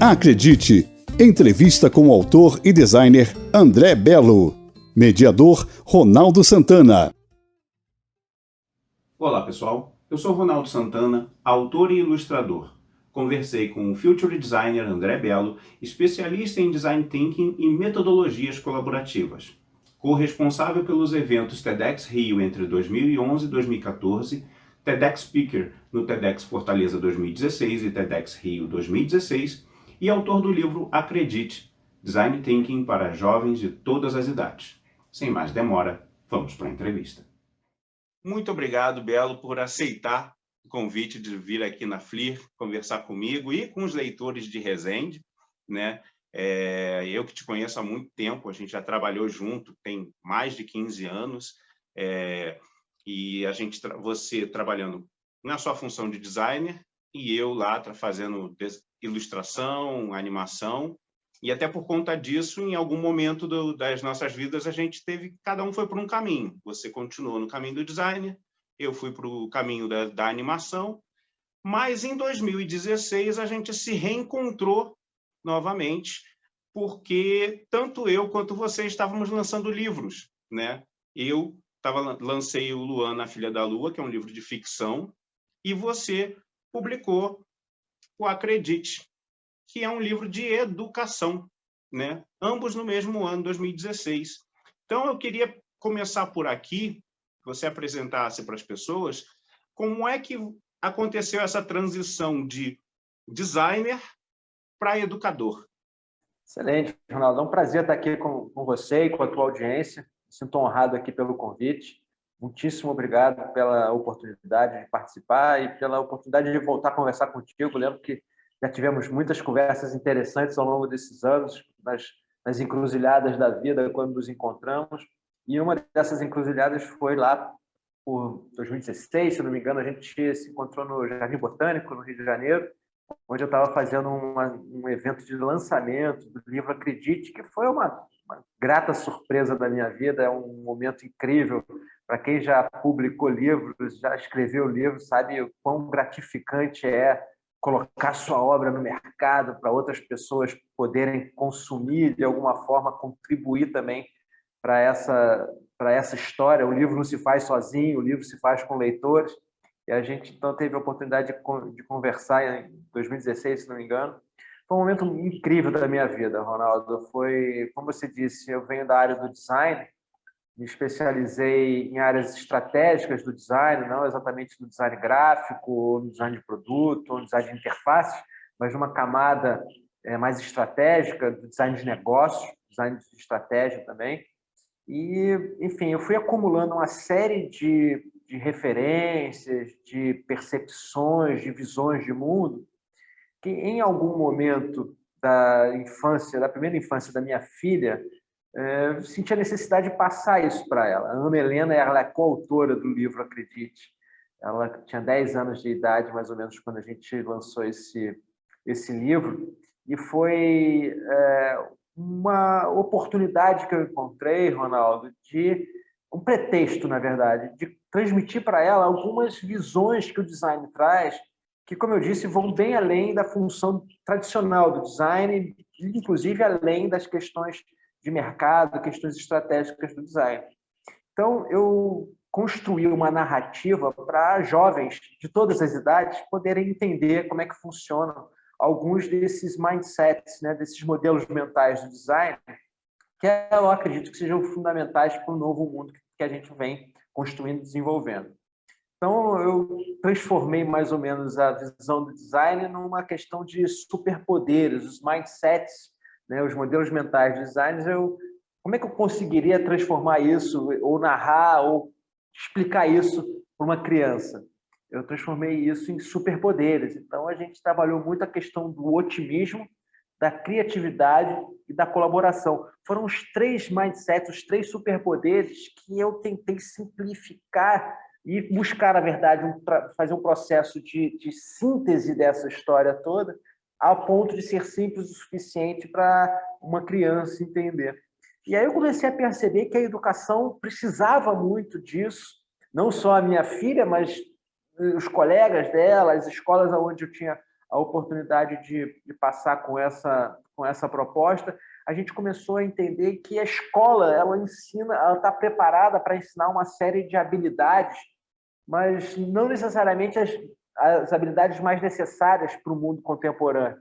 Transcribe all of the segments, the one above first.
Acredite! Entrevista com o autor e designer André Bello. Mediador Ronaldo Santana. Olá pessoal, eu sou Ronaldo Santana, autor e ilustrador. Conversei com o Future Designer André Bello, especialista em Design Thinking e metodologias colaborativas. Co-responsável pelos eventos TEDx Rio entre 2011 e 2014, TEDx Speaker no TEDx Fortaleza 2016 e TEDx Rio 2016, e autor do livro Acredite, Design Thinking para jovens de todas as idades. Sem mais demora, vamos para a entrevista. Muito obrigado, Belo, por aceitar o convite de vir aqui na FLIR conversar comigo e com os leitores de Resende, né? Eu que te conheço há muito tempo, a gente já trabalhou junto, tem mais de 15 anos, e você trabalhando na sua função de designer e eu lá fazendo ilustração, animação, e até por conta disso, em algum momento das nossas vidas, cada um foi por um caminho. Você continuou no caminho do designer, eu fui para o caminho da animação, mas em 2016 a gente se reencontrou novamente, porque tanto eu quanto você estávamos lançando livros, né? Eu lancei o Luana, a Filha da Lua, que é um livro de ficção, e você publicou o Acredite, que é um livro de educação, né? Ambos no mesmo ano, 2016. Então, eu queria começar por aqui, que você apresentasse para as pessoas como é que aconteceu essa transição de designer para educador. Excelente, Ronaldo. É um prazer estar aqui com você e com a tua audiência. Me sinto honrado aqui pelo convite. Muitíssimo obrigado pela oportunidade de participar e pela oportunidade de voltar a conversar contigo. Lembro que já tivemos muitas conversas interessantes ao longo desses anos, nas encruzilhadas da vida, quando nos encontramos. E uma dessas encruzilhadas foi lá por 2016, se não me engano, a gente se encontrou no Jardim Botânico, no Rio de Janeiro, onde eu estava fazendo um evento de lançamento do livro Acredite, que foi uma grata surpresa da minha vida. É um momento incrível. Para quem já publicou livros, já escreveu livros, sabe o quão gratificante é colocar sua obra no mercado para outras pessoas poderem consumir de alguma forma, contribuir também para essa história. O livro não se faz sozinho, o livro se faz com leitores. E a gente, então, teve a oportunidade de conversar em 2016, se não me engano. Foi um momento incrível da minha vida, Ronaldo. Foi, como você disse, eu venho da área do design, me especializei em áreas estratégicas do design, não exatamente no design gráfico, ou no design de produto, ou no design de interface, mas numa camada mais estratégica do design de negócios, design de estratégia também. E, enfim, eu fui acumulando uma série de referências, de percepções, de visões de mundo, que em algum momento da primeira infância da minha filha, eu senti a necessidade de passar isso para ela. A Ana Helena, ela é coautora do livro Acredite. Ela tinha 10 anos de idade, mais ou menos, quando a gente lançou esse livro, e foi uma oportunidade que eu encontrei, Ronaldo, de um pretexto, na verdade, de transmitir para ela algumas visões que o design traz, que, como eu disse, vão bem além da função tradicional do design, inclusive além das questões de mercado, questões estratégicas do design. Então, eu construí uma narrativa para jovens de todas as idades poderem entender como é que funcionam alguns desses mindsets, né, desses modelos mentais do design, que eu acredito que sejam fundamentais para o novo mundo que a gente vem construindo e desenvolvendo. Então, eu transformei mais ou menos a visão do design numa questão de superpoderes, os mindsets, né, os modelos mentais do design. Como é que eu conseguiria transformar isso, ou narrar, ou explicar isso para uma criança? Eu transformei isso em superpoderes. Então, a gente trabalhou muito a questão do otimismo, da criatividade e da colaboração. Foram os 3 mindsets, os 3 superpoderes que eu tentei simplificar e buscar, na verdade, fazer um processo de síntese dessa história toda, ao ponto de ser simples o suficiente para uma criança entender. E aí eu comecei a perceber que a educação precisava muito disso, não só a minha filha, mas os colegas dela, as escolas onde eu tinha a oportunidade de passar com essa proposta, a gente começou a entender que a escola ela está preparada para ensinar uma série de habilidades, mas não necessariamente as habilidades mais necessárias para o mundo contemporâneo.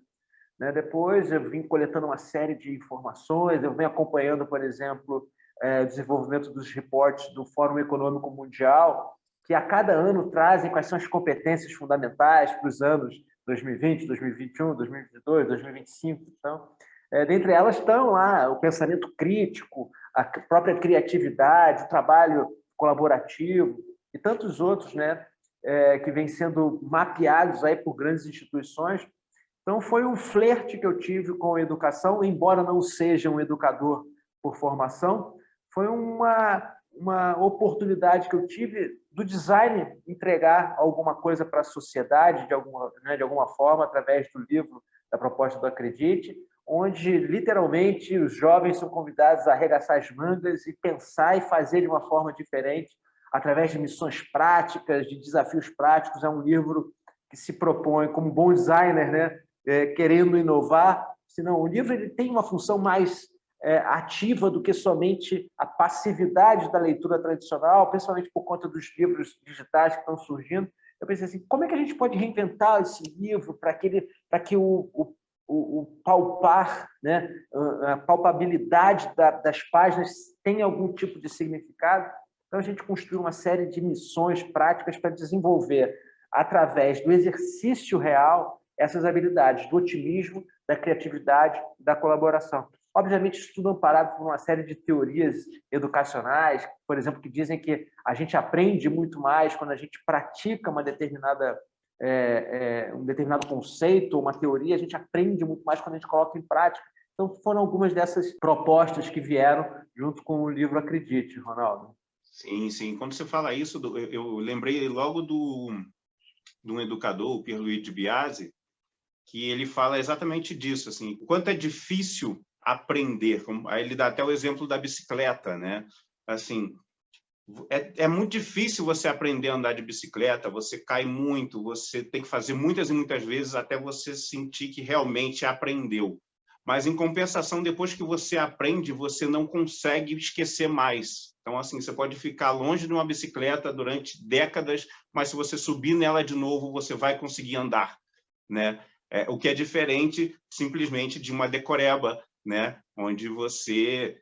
Né? Depois eu vim coletando uma série de informações, eu venho acompanhando, por exemplo, o desenvolvimento dos reportes do Fórum Econômico Mundial, que a cada ano trazem quais são as competências fundamentais para os anos 2020, 2021, 2022, 2025. Então, dentre elas estão lá o pensamento crítico, a própria criatividade, o trabalho colaborativo e tantos outros, né, que vêm sendo mapeados aí por grandes instituições. Então, foi um flerte que eu tive com a educação, embora não seja um educador por formação, foi uma oportunidade que eu tive do design entregar alguma coisa para a sociedade, de alguma forma, através do livro da proposta do Acredite, onde, literalmente, os jovens são convidados a arregaçar as mangas e pensar e fazer de uma forma diferente, através de missões práticas, de desafios práticos. É um livro que se propõe, como bom designer, né, querendo inovar. Senão, o livro ele tem uma função mais ativa do que somente a passividade da leitura tradicional, principalmente por conta dos livros digitais que estão surgindo. Eu pensei assim, como é que a gente pode reinventar esse livro para que o palpar, né, a palpabilidade das páginas tenha algum tipo de significado? Então, a gente construiu uma série de missões práticas para desenvolver, através do exercício real, essas habilidades do otimismo, da criatividade, da colaboração. Obviamente, isso tudo amparado por uma série de teorias educacionais, por exemplo, que dizem que a gente aprende muito mais quando a gente pratica um determinado conceito, uma teoria, a gente aprende muito mais quando a gente coloca em prática. Então, foram algumas dessas propostas que vieram junto com o livro Acredite, Ronaldo. Sim, sim. Quando você fala isso, eu lembrei logo de um educador, o Pierluigi Biasi, que ele fala exatamente disso, assim, o quanto é difícil aprender. Aí ele dá até o exemplo da bicicleta, né? Assim, é muito difícil você aprender a andar de bicicleta, você cai muito, você tem que fazer muitas e muitas vezes até você sentir que realmente aprendeu. Mas, em compensação, depois que você aprende, você não consegue esquecer mais. Então, assim, você pode ficar longe de uma bicicleta durante décadas, mas se você subir nela de novo, você vai conseguir andar, né? O que é diferente, simplesmente, de uma decoreba, né? Onde você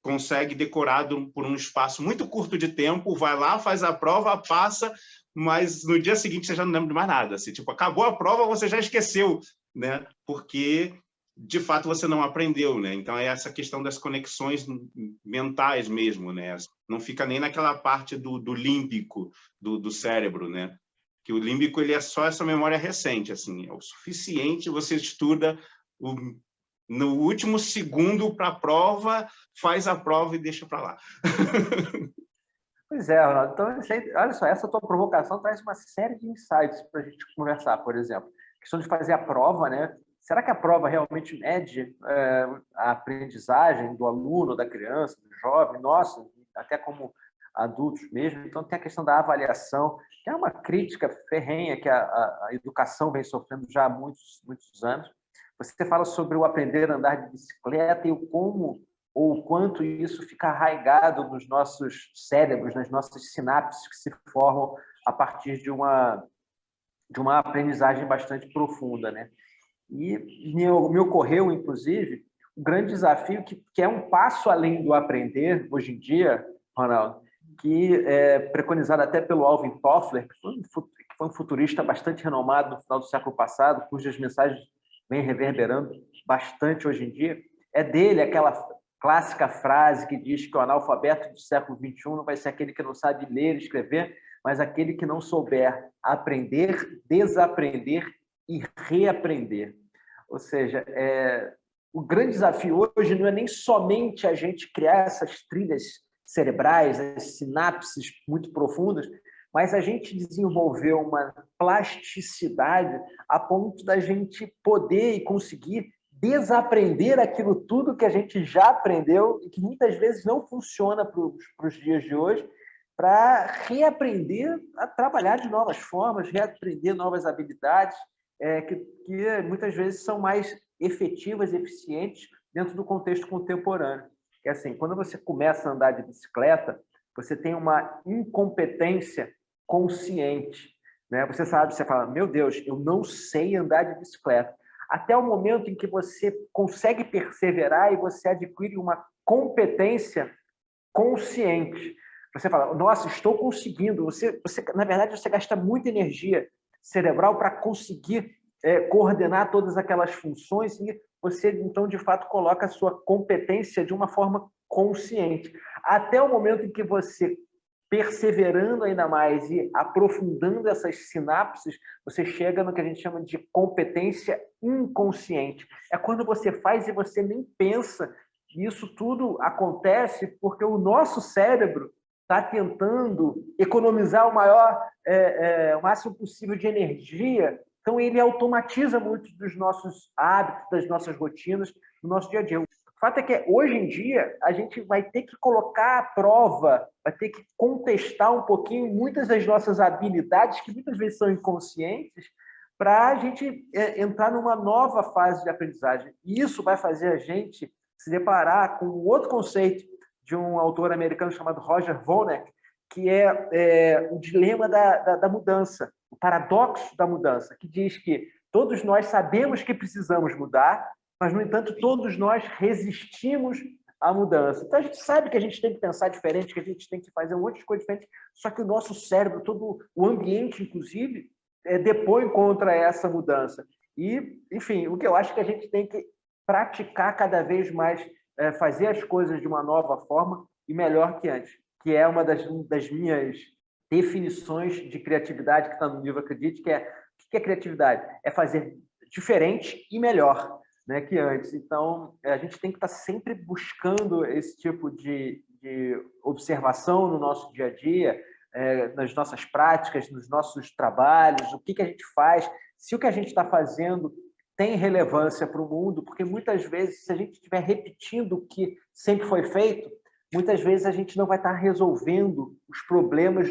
consegue decorar por um espaço muito curto de tempo, vai lá, faz a prova, passa, mas no dia seguinte você já não lembra de mais nada. Assim, tipo, acabou a prova, você já esqueceu, né? Porque, de fato, você não aprendeu, né? Então, é essa questão das conexões mentais mesmo, né? Não fica nem naquela parte do límbico do cérebro, né? Que o límbico ele é só essa memória recente, assim, é o suficiente, você estuda no último segundo para a prova, faz a prova e deixa para lá. Pois é, Ronaldo. Então, olha só, essa tua provocação traz uma série de insights para a gente conversar, por exemplo. A questão de fazer a prova, né? Será que a prova realmente mede a aprendizagem do aluno, da criança, do jovem, nossa, até como adultos mesmo? Então, tem a questão da avaliação, que é uma crítica ferrenha que a educação vem sofrendo já há muitos, muitos anos. Você fala sobre o aprender a andar de bicicleta e o como ou o quanto isso fica arraigado nos nossos cérebros, nas nossas sinapses que se formam a partir de uma aprendizagem bastante profunda, né? E me ocorreu, inclusive, um grande desafio que é um passo além do aprender, hoje em dia, Ronaldo, que é preconizado até pelo Alvin Toffler, que foi um futurista bastante renomado no final do século passado, cujas mensagens vêm reverberando bastante hoje em dia. É dele aquela clássica frase que diz que o analfabeto do século XXI não vai ser aquele que não sabe ler e escrever, mas aquele que não souber aprender, desaprender e reaprender. Ou seja, o grande desafio hoje não é nem somente a gente criar essas trilhas cerebrais, as sinapses muito profundas, mas a gente desenvolver uma plasticidade a ponto da gente poder e conseguir desaprender aquilo tudo que a gente já aprendeu e que muitas vezes não funciona para os dias de hoje, para reaprender a trabalhar de novas formas, reaprender novas habilidades. que muitas vezes são mais efetivas e eficientes dentro do contexto contemporâneo. Que assim, quando você começa a andar de bicicleta, você tem uma incompetência consciente, né? Você sabe, você fala, meu Deus, eu não sei andar de bicicleta. Até o momento em que você consegue perseverar e você adquire uma competência consciente. Você fala, nossa, estou conseguindo. Na verdade, você gasta muita energia cerebral para conseguir coordenar todas aquelas funções e você, então, de fato, coloca a sua competência de uma forma consciente. Até o momento em que você, perseverando ainda mais e aprofundando essas sinapses, você chega no que a gente chama de competência inconsciente. É quando você faz e você nem pensa. Isso tudo acontece porque o nosso cérebro está tentando economizar o máximo possível de energia. Então, ele automatiza muito dos nossos hábitos, das nossas rotinas, do nosso dia a dia. O fato é que, hoje em dia, a gente vai ter que colocar à prova, vai ter que contestar um pouquinho muitas das nossas habilidades, que muitas vezes são inconscientes, para a gente entrar numa nova fase de aprendizagem. E isso vai fazer a gente se deparar com um outro conceito de um autor americano chamado Roger Volnek, que é o dilema da mudança, o paradoxo da mudança, que diz que todos nós sabemos que precisamos mudar, mas, no entanto, todos nós resistimos à mudança. Então, a gente sabe que a gente tem que pensar diferente, que a gente tem que fazer um monte de coisa diferente, só que o nosso cérebro, todo o ambiente, inclusive, depõe contra essa mudança. E, enfim, o que eu acho que a gente tem que praticar cada vez mais, fazer as coisas de uma nova forma e melhor que antes, que é uma das minhas definições de criatividade que está no livro Acredite, que é o que é criatividade? É fazer diferente e melhor, né, que antes. Então, a gente tem que estar sempre buscando esse tipo de observação no nosso dia a dia, nas nossas práticas, nos nossos trabalhos, o que a gente faz, se o que a gente está fazendo tem relevância para o mundo, porque muitas vezes, se a gente estiver repetindo o que sempre foi feito, muitas vezes a gente não vai estar resolvendo os problemas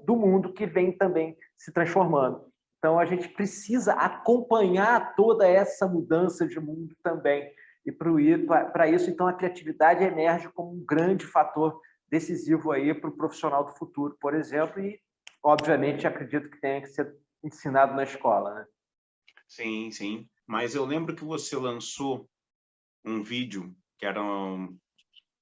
do mundo que vem também se transformando. Então, a gente precisa acompanhar toda essa mudança de mundo também. E para isso, então, a criatividade emerge como um grande fator decisivo aí para o profissional do futuro, por exemplo, e, obviamente, acredito que tenha que ser ensinado na escola, né? Sim, sim. Mas eu lembro que você lançou um vídeo que eram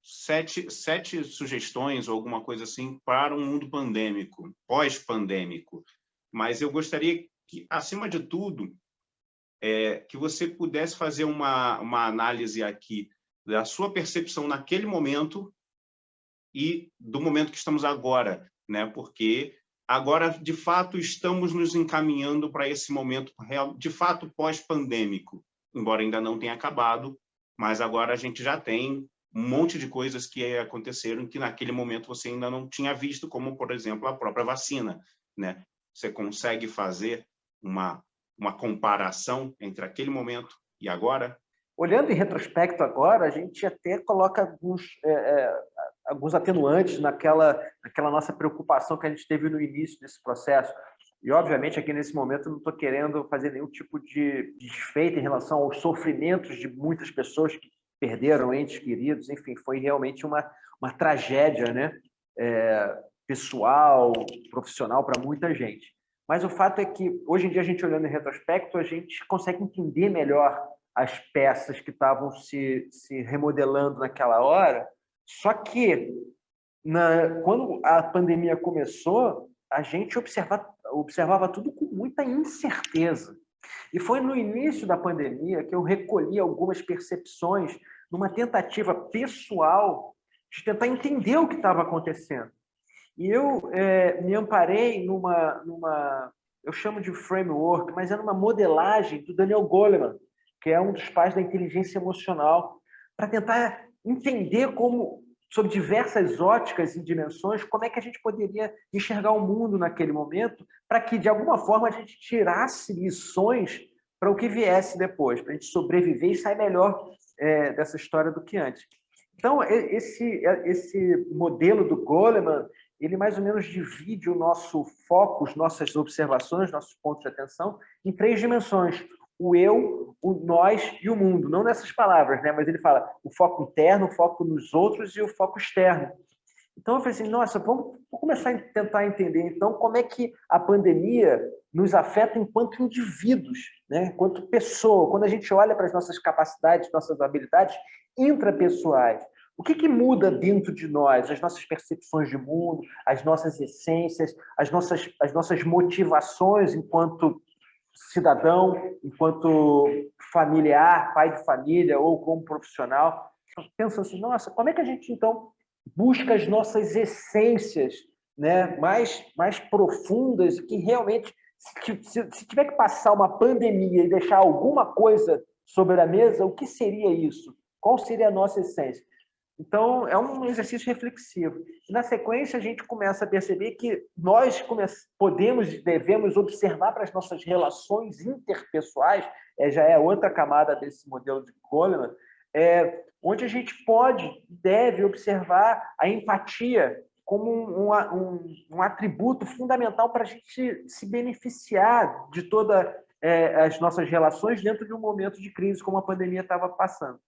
sete sugestões ou alguma coisa assim para um mundo pandêmico, pós-pandêmico. Mas eu gostaria que, acima de tudo, que você pudesse fazer uma análise aqui da sua percepção naquele momento e do momento que estamos agora, né? Porque agora, de fato, estamos nos encaminhando para esse momento real, de fato, pós-pandêmico, embora ainda não tenha acabado, mas agora a gente já tem um monte de coisas que aconteceram que naquele momento você ainda não tinha visto, como, por exemplo, a própria vacina, né? Você consegue fazer uma comparação entre aquele momento e agora? Olhando em retrospecto agora, a gente até coloca alguns atenuantes naquela nossa preocupação que a gente teve no início desse processo. E, obviamente, aqui nesse momento eu não estou querendo fazer nenhum tipo de desfeito em relação aos sofrimentos de muitas pessoas que perderam entes queridos. Enfim, foi realmente uma tragédia, né? Pessoal, profissional para muita gente. Mas o fato é que, hoje em dia, a gente olhando em retrospecto, a gente consegue entender melhor as peças que estavam se remodelando naquela hora. Só que, quando a pandemia começou, a gente observava tudo com muita incerteza. E foi no início da pandemia que eu recolhi algumas percepções numa tentativa pessoal de tentar entender o que estava acontecendo. E eu me amparei eu chamo de framework, mas é numa modelagem do Daniel Goleman, que é um dos pais da inteligência emocional, para tentar entender como, sob diversas óticas e dimensões, como é que a gente poderia enxergar o mundo naquele momento, para que, de alguma forma, a gente tirasse lições para o que viesse depois, para a gente sobreviver e sair melhor dessa história do que antes. Então, esse modelo do Goleman, ele mais ou menos divide o nosso foco, as nossas observações, nossos pontos de atenção, em 3 dimensões: o eu, o nós e o mundo. Não nessas palavras, né? Mas ele fala o foco interno, o foco nos outros e o foco externo. Então eu falei assim, nossa, vamos começar a tentar entender então como é que a pandemia nos afeta enquanto indivíduos, né? Enquanto pessoa, quando a gente olha para as nossas capacidades, nossas habilidades intrapessoais. O que muda dentro de nós? As nossas percepções de mundo, as nossas essências, as nossas motivações enquanto cidadão, enquanto familiar, pai de família ou como profissional. Pensa assim, nossa, como é que a gente então busca as nossas essências, né, mais profundas e que realmente, se tiver que passar uma pandemia e deixar alguma coisa sobre a mesa, o que seria isso? Qual seria a nossa essência? Então, é um exercício reflexivo. E, na sequência, a gente começa a perceber que nós podemos e devemos observar para as nossas relações interpessoais, já é outra camada desse modelo de Goleman, onde a gente pode e deve observar a empatia como um atributo fundamental para a gente se beneficiar de todas as nossas relações dentro de um momento de crise como a pandemia estava passando.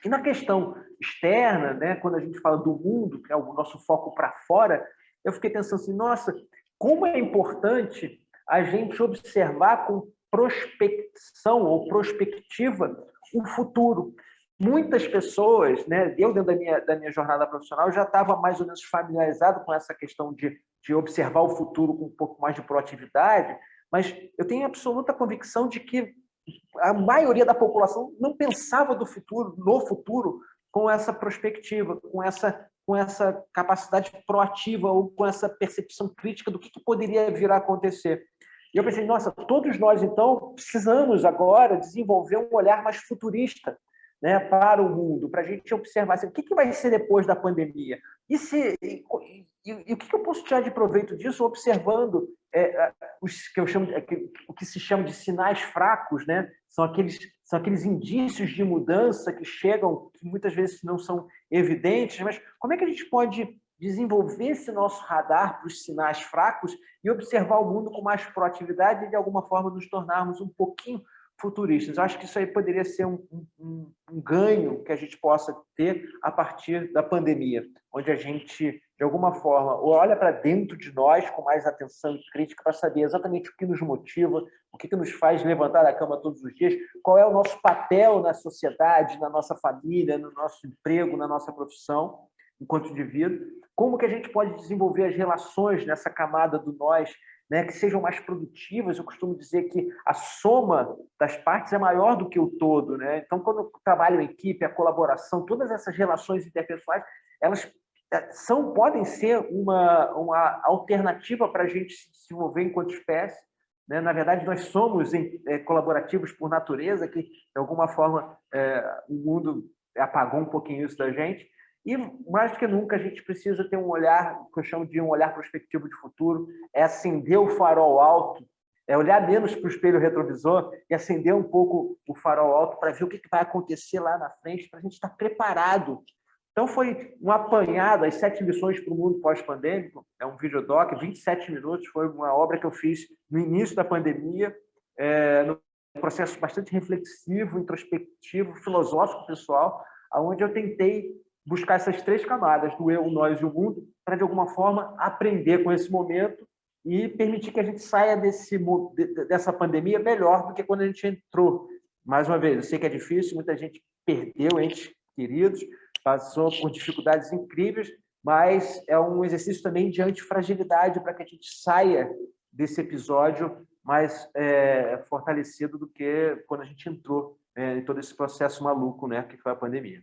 E na questão externa, né, quando a gente fala do mundo, que é o nosso foco para fora, eu fiquei pensando assim, nossa, como é importante a gente observar com prospecção ou prospectiva o futuro. Muitas pessoas, né, eu dentro da minha jornada profissional já estava mais ou menos familiarizado com essa questão de observar o futuro com um pouco mais de proatividade, mas eu tenho absoluta convicção de que a maioria da população não pensava no futuro com essa perspectiva, com essa capacidade proativa ou com essa percepção crítica do que poderia vir a acontecer. E eu pensei, nossa, todos nós, então, precisamos agora desenvolver um olhar mais futurista, né, para o mundo, para a gente observar assim, o que vai ser depois da pandemia. E o que eu posso tirar de proveito disso observando o que se chama de sinais fracos, né? São aqueles indícios de mudança que chegam, que muitas vezes não são evidentes, mas como é que a gente pode desenvolver esse nosso radar para os sinais fracos e observar o mundo com mais proatividade e, de alguma forma, nos tornarmos um pouquinho futuristas? Eu acho que isso aí poderia ser um ganho que a gente possa ter a partir da pandemia, onde a gente, de alguma forma, olha para dentro de nós com mais atenção e crítica para saber exatamente o que nos motiva, o que nos faz levantar da cama todos os dias, qual é o nosso papel na sociedade, na nossa família, no nosso emprego, na nossa profissão, enquanto indivíduo, como que a gente pode desenvolver as relações nessa camada do nós, né, que sejam mais produtivas. Eu costumo dizer que a soma das partes é maior do que o todo, né? Então, quando eu trabalho em equipe, a colaboração, todas essas relações interpessoais, elas podem ser uma alternativa para a gente se desenvolver enquanto espécie, né? Na verdade, nós somos colaborativos por natureza, que, de alguma forma, o mundo apagou um pouquinho isso da gente. E, mais do que nunca, a gente precisa ter um olhar, que eu chamo de um olhar prospectivo de futuro, acender o farol alto, olhar menos para o espelho retrovisor e acender um pouco o farol alto para ver o que vai acontecer lá na frente, para a gente estar preparado. Então, foi um apanhado, as 7 lições para o mundo pós-pandêmico, é um videodoc, 27 minutos, foi uma obra que eu fiz no início da pandemia, num processo bastante reflexivo, introspectivo, filosófico, pessoal, onde eu tentei buscar essas 3 camadas, do eu, o nós e o mundo, para, de alguma forma, aprender com esse momento e permitir que a gente saia dessa pandemia melhor do que quando a gente entrou. Mais uma vez, eu sei que é difícil, muita gente perdeu entes queridos, passou por dificuldades incríveis, mas é um exercício também de antifragilidade para que a gente saia desse episódio mais fortalecido do que quando a gente entrou em todo esse processo maluco, né, que foi a pandemia.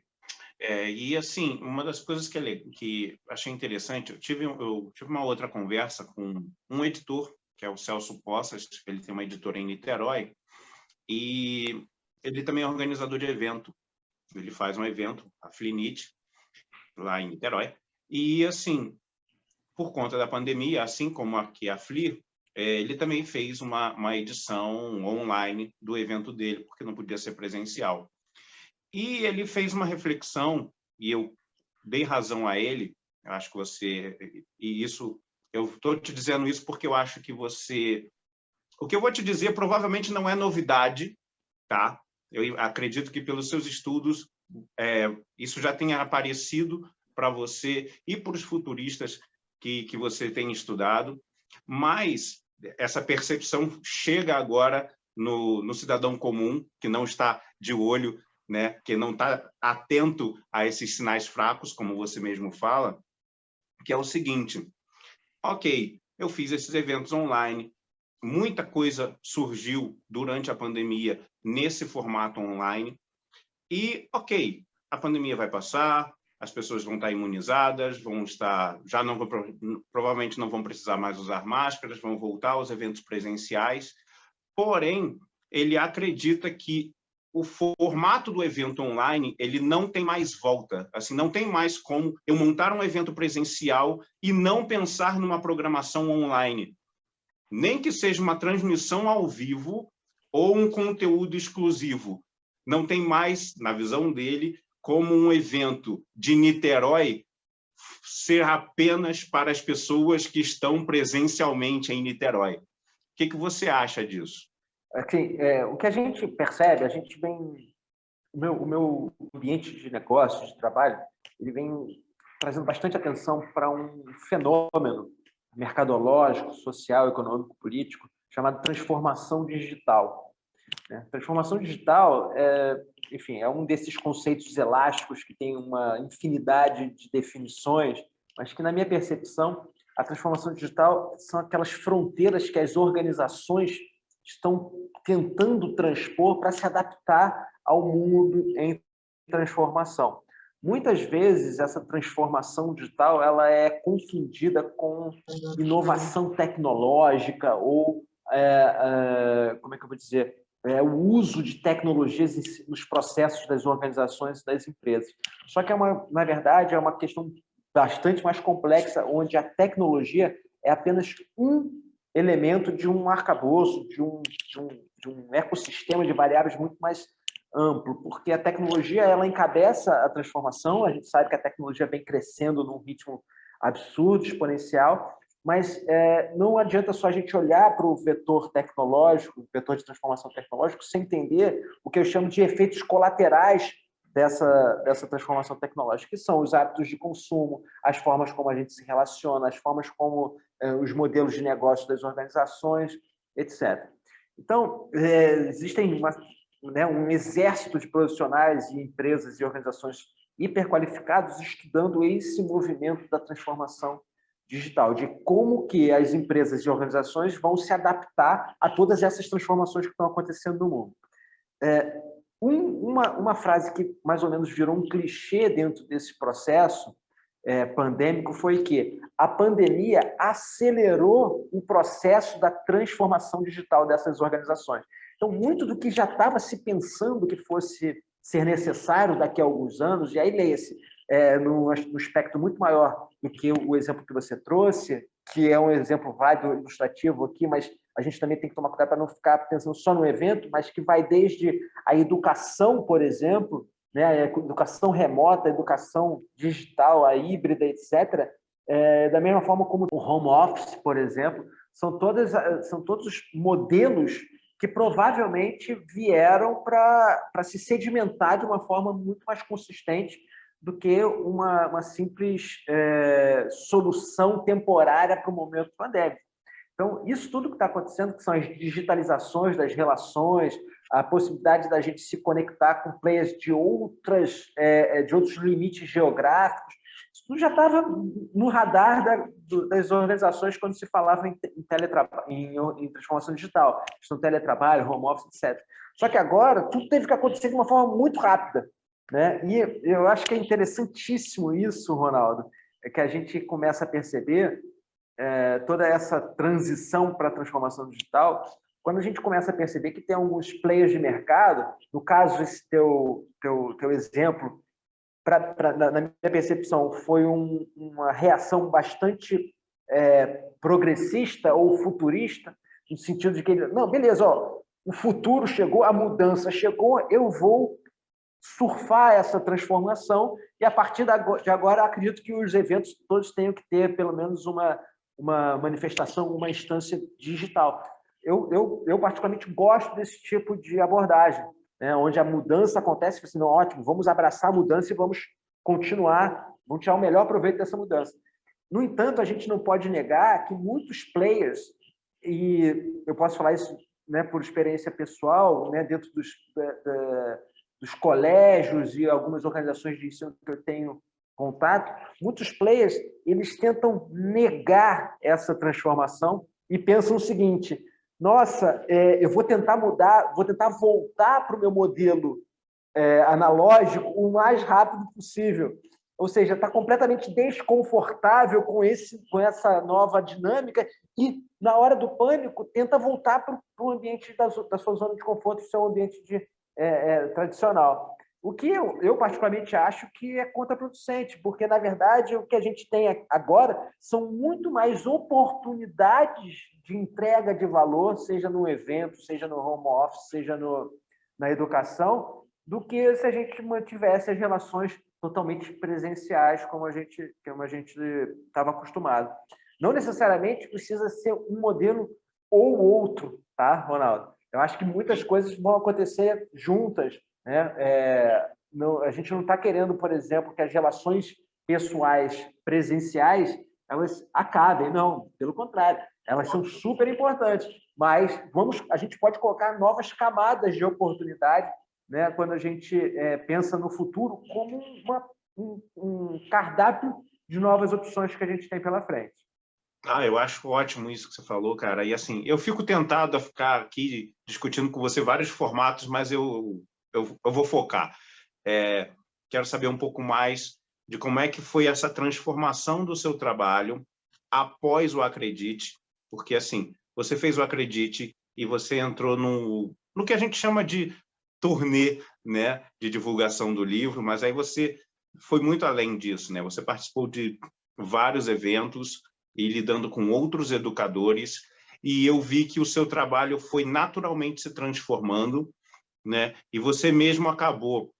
E, assim, uma das coisas que achei interessante, eu tive uma outra conversa com um editor, que é o Celso Poças, ele tem uma editora em Niterói, e ele também é organizador de evento. Ele faz um evento, a Flinit, lá em Niterói. E, assim, por conta da pandemia, assim como aqui a Fli, ele também fez uma edição online do evento dele, porque não podia ser presencial. E ele fez uma reflexão, e eu dei razão a ele, Eu acho que você... E isso, eu estou te dizendo isso porque eu acho que você... O que eu vou te dizer provavelmente não é novidade, tá? Eu acredito que pelos seus estudos isso já tenha aparecido para você e para os futuristas que você tem estudado, mas essa percepção chega agora no cidadão comum, que não está de olho, né, que não está atento a esses sinais fracos, como você mesmo fala, que é o seguinte: ok, eu fiz esses eventos online, muita coisa surgiu durante a pandemia nesse formato online, e, ok, a pandemia vai passar, as pessoas vão estar imunizadas, vão estar, já não vão, provavelmente não vão precisar mais usar máscaras, vão voltar aos eventos presenciais, porém, ele acredita que o formato do evento online, ele não tem mais volta, assim, não tem mais como eu montar um evento presencial e não pensar numa programação online, nem que seja uma transmissão ao vivo ou um conteúdo exclusivo. Não tem mais, na visão dele, como um evento de Niterói ser apenas para as pessoas que estão presencialmente em Niterói. O que você acha disso? Assim, o que a gente percebe, a gente vem... O meu ambiente de negócio, de trabalho, ele vem trazendo bastante atenção para um fenômeno mercadológico, social, econômico, político, chamado transformação digital. Né? Transformação digital, enfim, é um desses conceitos elásticos que tem uma infinidade de definições, mas que, na minha percepção, a transformação digital são aquelas fronteiras que as organizações estão tentando transpor para se adaptar ao mundo em transformação. Muitas vezes, essa transformação digital ela é confundida com inovação tecnológica ou, como é que eu vou dizer, o uso de tecnologias nos processos das organizações e das empresas. Só que, na verdade, é uma questão bastante mais complexa, onde a tecnologia é apenas um elemento de um arcabouço, de um ecossistema de variáveis muito mais amplo, porque a tecnologia ela encabeça a transformação, a gente sabe que a tecnologia vem crescendo num ritmo absurdo, exponencial, mas não adianta só a gente olhar para o vetor tecnológico, o vetor de transformação tecnológica, sem entender o que eu chamo de efeitos colaterais dessa transformação tecnológica, que são os hábitos de consumo, as formas como a gente se relaciona, as formas como os modelos de negócio das organizações, etc. Então, existem um exército de profissionais e empresas e organizações hiperqualificados estudando esse movimento da transformação digital, de como que as empresas e organizações vão se adaptar a todas essas transformações que estão acontecendo no mundo. Uma frase que mais ou menos virou um clichê dentro desse processo pandêmico foi que a pandemia acelerou o processo da transformação digital dessas organizações. Então, muito do que já estava se pensando que fosse ser necessário daqui a alguns anos, e aí leia-se, no espectro muito maior do que o exemplo que você trouxe, que é um exemplo válido, ilustrativo aqui, mas a gente também tem que tomar cuidado para não ficar pensando só no evento, mas que vai desde a educação, por exemplo, né, a educação remota, a educação digital, a híbrida, etc., da mesma forma como o home office, por exemplo, são todos modelos que provavelmente vieram para se sedimentar de uma forma muito mais consistente do que uma simples solução temporária para o momento pandêmico. Então, isso tudo que está acontecendo, que são as digitalizações das relações, a possibilidade da gente se conectar com players de outros limites geográficos, isso tudo já estava no radar das organizações quando se falava em transformação digital, questão de teletrabalho, home office, etc. Só que agora tudo teve que acontecer de uma forma muito rápida, né? E eu acho que é interessantíssimo isso, Ronaldo, que a gente começa a perceber toda essa transição para a transformação digital, quando a gente começa a perceber que tem alguns players de mercado, no caso, esse teu exemplo, na minha percepção, foi uma reação bastante progressista ou futurista, no sentido de que ele, não, beleza, ó, o futuro chegou, a mudança chegou, eu vou surfar essa transformação e, a partir de agora, acredito que os eventos todos tenham que ter, pelo menos, uma manifestação, uma instância digital. Eu particularmente, gosto desse tipo de abordagem, né, onde a mudança acontece, assim, não, ótimo, vamos abraçar a mudança e vamos continuar, vamos tirar o melhor proveito dessa mudança. No entanto, a gente não pode negar que muitos players, e eu posso falar isso, né, por experiência pessoal, né, dentro dos colégios e algumas organizações de ensino que eu tenho contato, muitos players, eles tentam negar essa transformação e pensam o seguinte: nossa, eu vou tentar mudar, vou tentar voltar para o meu modelo analógico o mais rápido possível. Ou seja, está completamente desconfortável com essa nova dinâmica e, na hora do pânico, tenta voltar para o ambiente da sua zona de conforto, do seu ambiente tradicional. O que eu particularmente acho que é contraproducente, porque, na verdade, o que a gente tem agora são muito mais oportunidades de entrega de valor, seja no evento, seja no home office, seja na educação, do que se a gente mantivesse as relações totalmente presenciais, como a gente estava acostumado. Não necessariamente precisa ser um modelo ou outro, tá, Ronaldo? Eu acho que muitas coisas vão acontecer juntas, né? A gente não está querendo, por exemplo, que as relações pessoais presenciais elas acabem, não, pelo contrário, elas são super importantes, mas a gente pode colocar novas camadas de oportunidade, né, quando a gente pensa no futuro como um cardápio de novas opções que a gente tem pela frente. Eu acho ótimo isso que você falou, cara. E assim, eu fico tentado a ficar aqui discutindo com você vários formatos, mas eu vou focar. Quero saber um pouco mais de como é que foi essa transformação do seu trabalho após o Acredite, porque assim, você fez o Acredite e você entrou no que a gente chama de turnê, né, de divulgação do livro, mas aí você foi muito além disso, né? Você participou de vários eventos e lidando com outros educadores, e eu vi que o seu trabalho foi naturalmente se transformando, né? E você mesmo acabou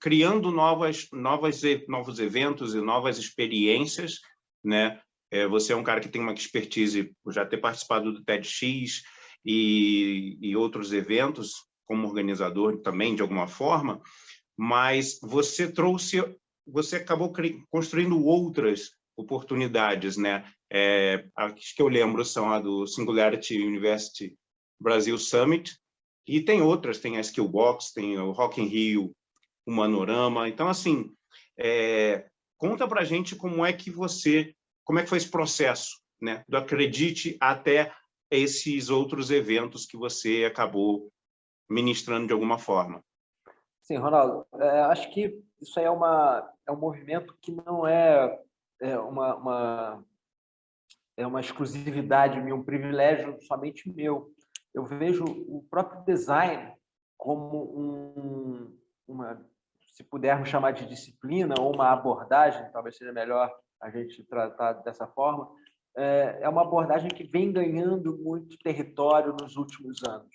criando novos eventos e novas experiências, né? Você é um cara que tem uma expertise por já ter participado do TEDx e outros eventos como organizador também, de alguma forma, mas você acabou construindo outras oportunidades, né? As que eu lembro são a do Singularity University Brasil Summit, e tem outras, tem a Skillbox, tem o Rock in Rio, o Manorama. Então, assim, conta pra gente como é que foi esse processo, né? Do Acredite até esses outros eventos que você acabou ministrando de alguma forma. Sim, Ronaldo, acho que isso aí é um movimento que não uma exclusividade minha, um privilégio somente meu. Eu vejo o próprio design como se pudermos chamar de disciplina ou uma abordagem, talvez seja melhor a gente tratar dessa forma, é uma abordagem que vem ganhando muito território nos últimos anos.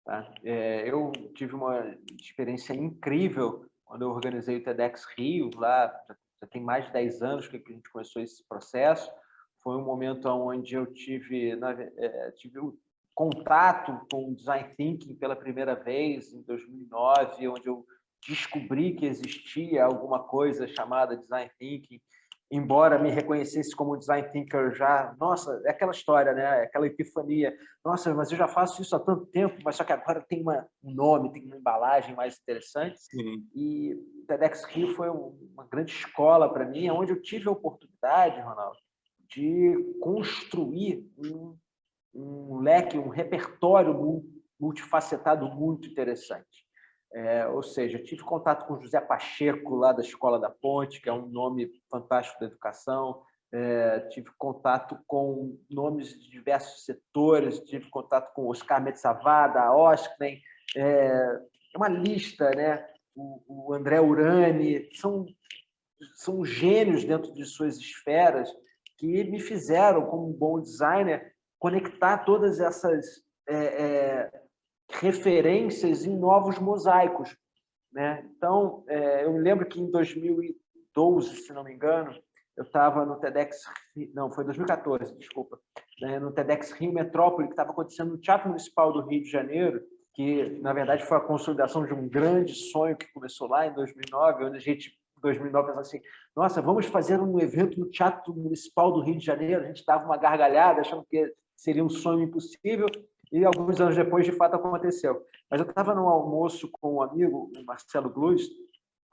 Tá? Eu tive uma experiência incrível quando eu organizei o TEDx Rio, lá já tem mais de 10 anos que a gente começou esse processo. Foi um momento onde eu tive o contato com o Design Thinking pela primeira vez, em 2009, onde eu descobri que existia alguma coisa chamada Design Thinking, embora me reconhecesse como Design Thinker já. Nossa, é aquela história, né? Aquela epifania. Nossa, mas eu já faço isso há tanto tempo, mas só que agora tem um nome, tem uma embalagem mais interessante. Sim. E o TEDx Rio foi uma grande escola para mim, onde eu tive a oportunidade, Ronaldo, de construir um leque, um repertório multifacetado muito interessante. Ou seja, tive contato com José Pacheco, lá da Escola da Ponte, que é um nome fantástico da educação. Tive contato com nomes de diversos setores, tive contato com Oscar Metzavada, Osklen, uma lista, né? O André Urani, são gênios dentro de suas esferas que me fizeram, como um bom designer, conectar todas essas referências em novos mosaicos, né? Então, eu me lembro que em 2012, se não me engano, eu estava no TEDx, não, foi 2014, desculpa, né, no TEDx Rio Metrópole, que estava acontecendo no Teatro Municipal do Rio de Janeiro, que, na verdade, foi a consolidação de um grande sonho que começou lá em 2009, onde a gente, em 2009, pensava assim, nossa, vamos fazer um evento no Teatro Municipal do Rio de Janeiro, a gente dava uma gargalhada, achando que seria um sonho impossível, e alguns anos depois, de fato, aconteceu. Mas eu estava num almoço com um amigo, o Marcelo Gluz,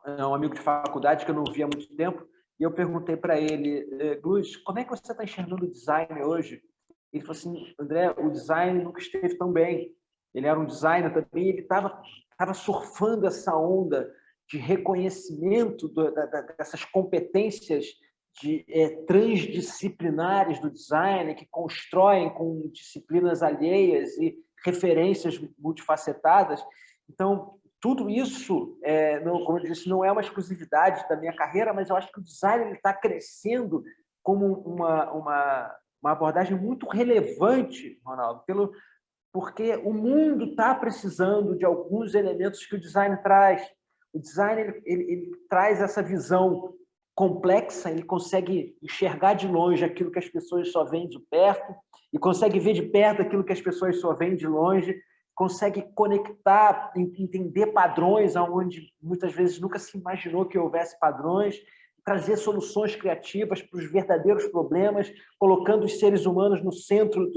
um amigo de faculdade que eu não via há muito tempo, e eu perguntei para ele, Gluz, como é que você está enxergando o design hoje? Ele falou assim, André, o design nunca esteve tão bem. Ele era um designer também, ele estava surfando essa onda de reconhecimento dessas competências transdisciplinares do design, que constroem com disciplinas alheias e referências multifacetadas. Então, tudo isso, como eu disse, não é uma exclusividade da minha carreira, mas eu acho que o design está crescendo como uma abordagem muito relevante, Ronaldo, porque o mundo está precisando de alguns elementos que o design traz. O design ele traz essa visão complexa, ele consegue enxergar de longe aquilo que as pessoas só veem de perto e consegue ver de perto aquilo que as pessoas só veem de longe, consegue conectar, entender padrões onde muitas vezes nunca se imaginou que houvesse padrões, trazer soluções criativas para os verdadeiros problemas, colocando os seres humanos no centro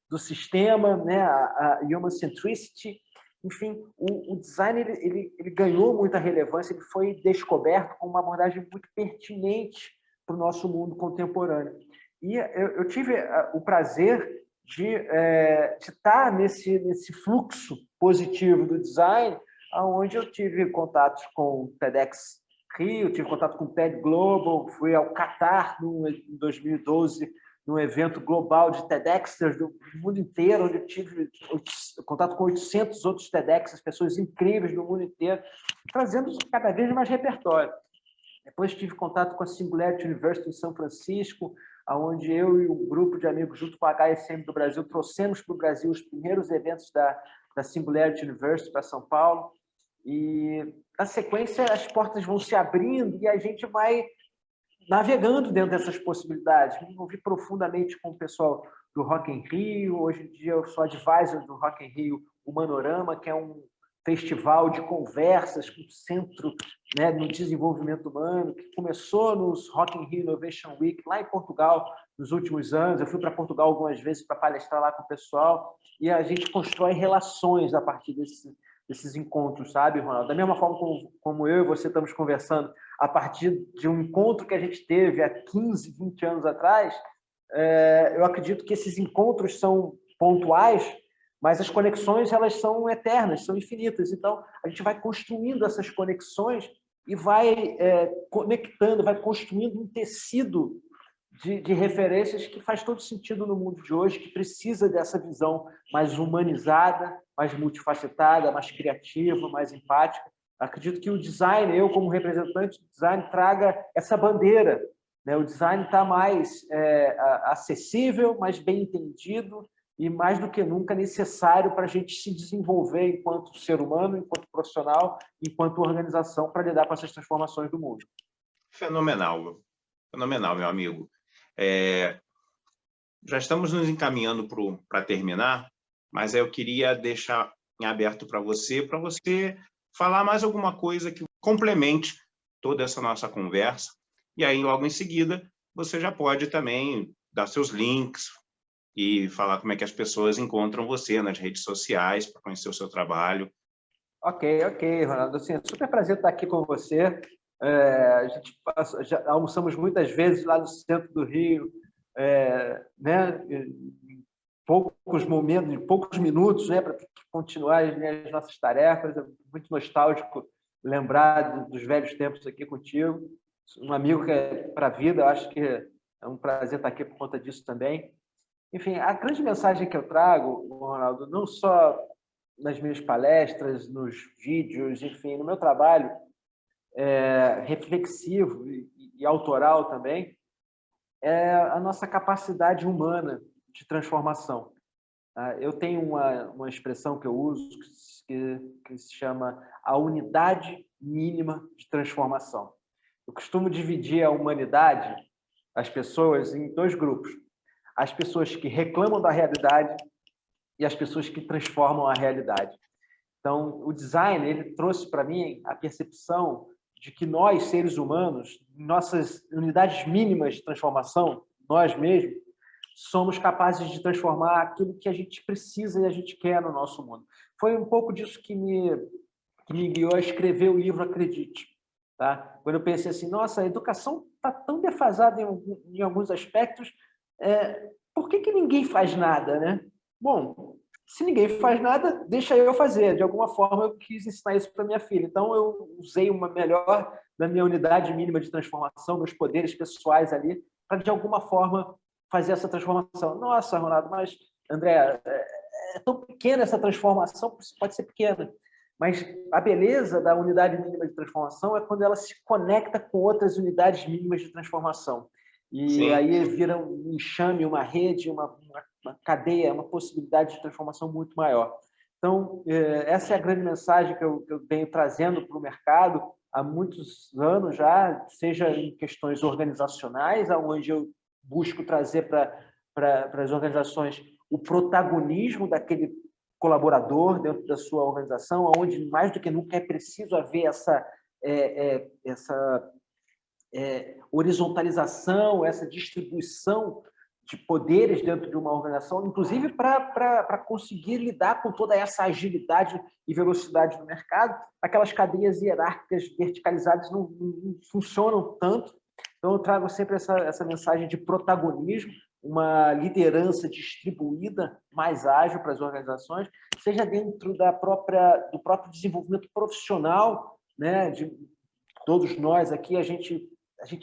do sistema, né? a human centricity. Enfim, o design ele ganhou muita relevância, ele foi descoberto com uma abordagem muito pertinente para o nosso mundo contemporâneo. E eu tive o prazer de estar nesse fluxo positivo do design, onde eu tive contatos com o TEDx Rio, tive contato com o TED Global, fui ao Catar em 2012, num evento global de TEDxers do mundo inteiro, onde eu tive contato com 800 outros TEDxers, pessoas incríveis do mundo inteiro, trazendo cada vez mais repertório. Depois tive contato com a Singularity University em São Francisco, onde eu e um grupo de amigos, junto com a HSM do Brasil, trouxemos para o Brasil os primeiros eventos da Singularity University para São Paulo. E, na sequência, as portas vão se abrindo e a gente vai navegando dentro dessas possibilidades. Me envolvi profundamente com o pessoal do Rock in Rio. Hoje em dia eu sou advisor do Rock in Rio, o Manorama, que é um festival de conversas com o centro, né, no desenvolvimento humano, que começou nos Rock in Rio Innovation Week, lá em Portugal, nos últimos anos. Eu fui para Portugal algumas vezes para palestrar lá com o pessoal, e a gente constrói relações a partir desses encontros, sabe, Ronaldo? Da mesma forma como eu e você estamos conversando, a partir de um encontro que a gente teve há 15, 20 anos atrás, eu acredito que esses encontros são pontuais, mas as conexões elas são eternas, são infinitas. Então, a gente vai construindo essas conexões e vai conectando, vai construindo um tecido de referências que faz todo sentido no mundo de hoje, que precisa dessa visão mais humanizada, mais multifacetada, mais criativa, mais empática. Acredito que o design, eu como representante do design, traga essa bandeira, né? O design está mais acessível, mais bem entendido e, mais do que nunca, necessário para a gente se desenvolver enquanto ser humano, enquanto profissional, enquanto organização, para lidar com essas transformações do mundo. Fenomenal, fenomenal, meu amigo. Já estamos nos encaminhando para terminar, mas eu queria deixar em aberto para você falar mais alguma coisa que complemente toda essa nossa conversa, e aí, logo em seguida, você já pode também dar seus links e falar como é que as pessoas encontram você nas redes sociais para conhecer o seu trabalho. Ok, Ronaldo. Assim, é super prazer estar aqui com você. A gente já almoçamos muitas vezes lá no centro do Rio, né? Em poucos momentos, em poucos minutos, né? Para continuar as nossas tarefas. É muito nostálgico lembrar dos velhos tempos aqui contigo. Um amigo que é para a vida, eu acho que é um prazer estar aqui por conta disso também. Enfim, a grande mensagem que eu trago, Ronaldo, não só nas minhas palestras, nos vídeos, enfim, no meu trabalho reflexivo e autoral também, é a nossa capacidade humana de transformação. Eu tenho uma expressão que eu uso que se chama a unidade mínima de transformação. Eu costumo dividir a humanidade, as pessoas, em dois grupos. As pessoas que reclamam da realidade e as pessoas que transformam a realidade. Então, o design ele trouxe para mim a percepção de que nós, seres humanos, nossas unidades mínimas de transformação, nós mesmos, somos capazes de transformar aquilo que a gente precisa e a gente quer no nosso mundo. Foi um pouco disso que me guiou a escrever o livro Acredite. Tá? Quando eu pensei assim, nossa, a educação está tão defasada em alguns aspectos, por que ninguém faz nada, né? Bom, se ninguém faz nada, deixa eu fazer. De alguma forma, eu quis ensinar isso para minha filha. Então, eu usei uma melhor da minha unidade mínima de transformação, meus poderes pessoais ali, para, de alguma forma, fazer essa transformação. Nossa, Ronaldo, mas, André, é tão pequena essa transformação, pode ser pequena. Mas a beleza da unidade mínima de transformação é quando ela se conecta com outras unidades mínimas de transformação. E Sim. Aí vira um enxame, uma rede, uma cadeia, uma possibilidade de transformação muito maior. Então, essa é a grande mensagem que eu venho trazendo para o mercado há muitos anos já, seja em questões organizacionais, onde eu busco trazer para as organizações o protagonismo daquele colaborador dentro da sua organização, onde mais do que nunca é preciso haver essa horizontalização, essa distribuição de poderes dentro de uma organização, inclusive para conseguir lidar com toda essa agilidade e velocidade do mercado. Aquelas cadeias hierárquicas verticalizadas não funcionam tanto. Então, eu trago sempre essa mensagem de protagonismo, uma liderança distribuída, mais ágil para as organizações, seja dentro do próprio desenvolvimento profissional, né? De todos nós aqui, a gente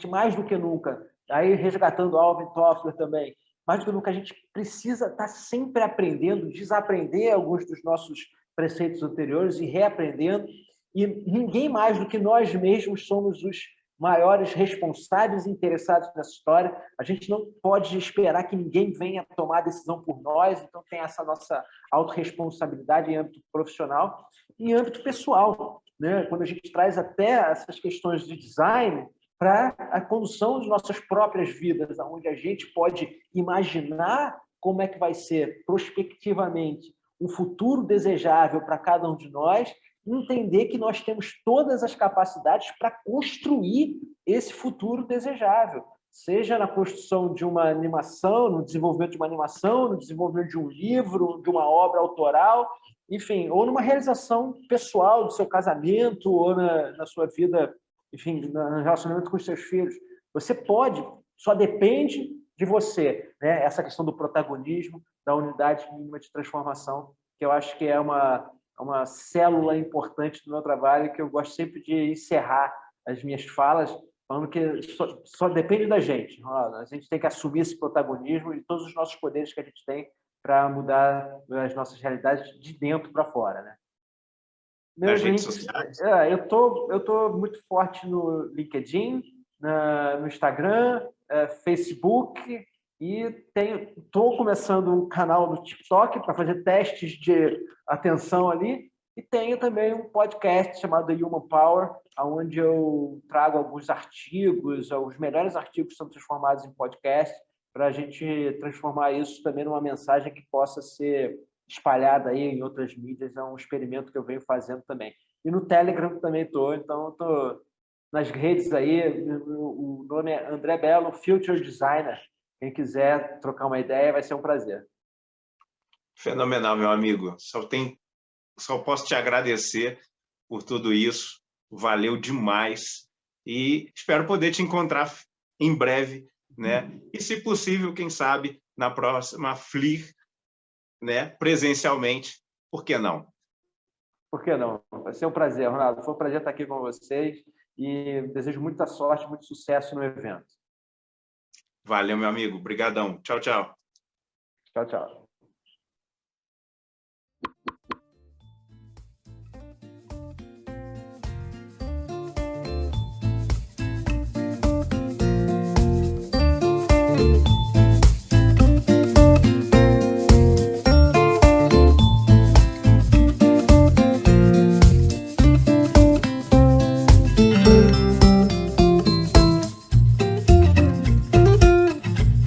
mais do que nunca, aí resgatando Alvin Toffler também, mais do que nunca a gente precisa estar sempre aprendendo, desaprender alguns dos nossos preceitos anteriores e reaprendendo, e ninguém mais do que nós mesmos somos os maiores responsáveis e interessados nessa história. A gente não pode esperar que ninguém venha tomar a decisão por nós, então tem essa nossa autorresponsabilidade em âmbito profissional e em âmbito pessoal, né? Quando a gente traz até essas questões de design para a condução de nossas próprias vidas, onde a gente pode imaginar como é que vai ser prospectivamente um futuro desejável para cada um de nós, entender que nós temos todas as capacidades para construir esse futuro desejável, seja na construção de uma animação, no desenvolvimento de uma animação, no desenvolvimento de um livro, de uma obra autoral, enfim, ou numa realização pessoal do seu casamento ou na sua vida, enfim, no relacionamento com os seus filhos. Você pode, só depende de você, né? Essa questão do protagonismo, da unidade mínima de transformação, que eu acho que é uma célula importante do meu trabalho, que eu gosto sempre de encerrar as minhas falas falando que só depende da gente. A gente tem que assumir esse protagonismo e todos os nossos poderes que a gente tem para mudar as nossas realidades de dentro para fora, né? Nas redes sociais? Eu tô muito forte no LinkedIn, no Instagram, Facebook, e estou começando um canal no TikTok para fazer testes de atenção ali, e tenho também um podcast chamado Human Power, onde eu trago alguns artigos, os melhores artigos são transformados em podcast, para a gente transformar isso também numa mensagem que possa ser espalhada aí em outras mídias. É um experimento que eu venho fazendo também. E no Telegram também estou, então estou nas redes aí, o nome é André Bello, Future Designer. Quem quiser trocar uma ideia, vai ser um prazer. Fenomenal, meu amigo. Só posso te agradecer por tudo isso. Valeu demais. E espero poder te encontrar em breve, né? E, se possível, quem sabe, na próxima FLIR, né? Presencialmente. Por que não? Por que não? Vai ser um prazer, Ronaldo. Foi um prazer estar aqui com vocês e desejo muita sorte, muito sucesso no evento. Valeu, meu amigo. Obrigadão. Tchau, tchau. Tchau, tchau.